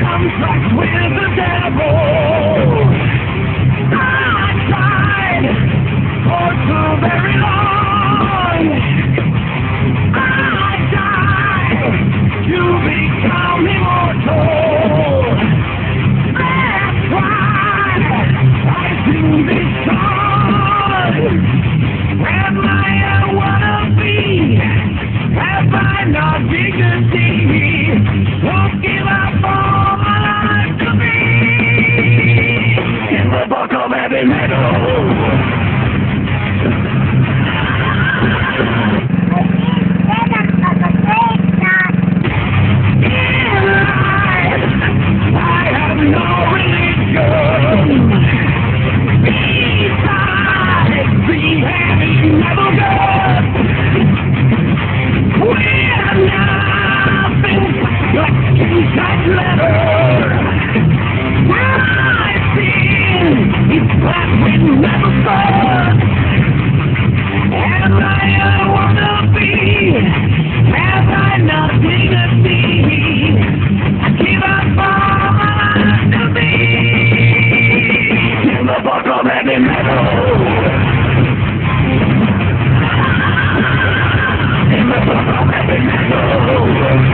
contract with the devil. I tried for too very long. I died to become immortal. That's why I sing this song. Am I a wannabe? Have I not dignity? Won't give up all my life to be in the book of heavy metal. That letter, my sin is black with metal stars. Am I a wannabe? Have I not dignity? I give up all my life to be in the book of heavy metal. In the book of heavy metal.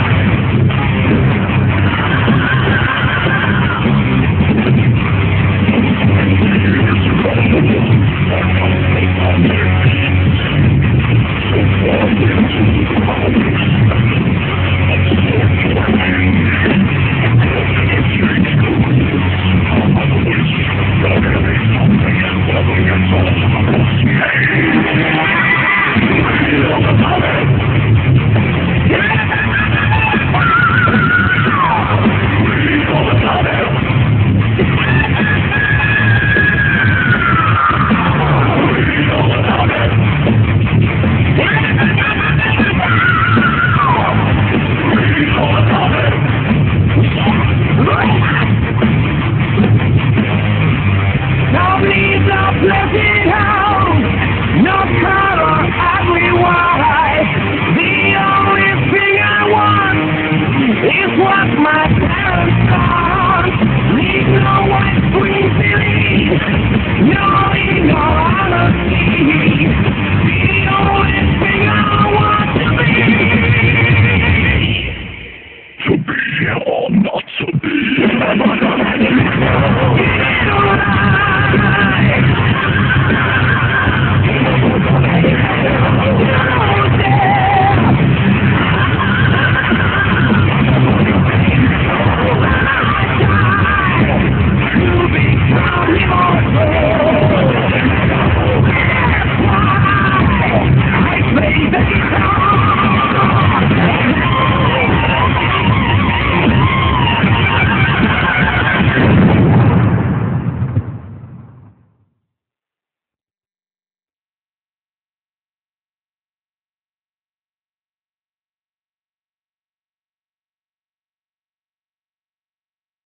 No color, ugly white. The only thing I want is what my parents want. Need no white queen belief, no ego, honesty. The only thing I want to be or not to be.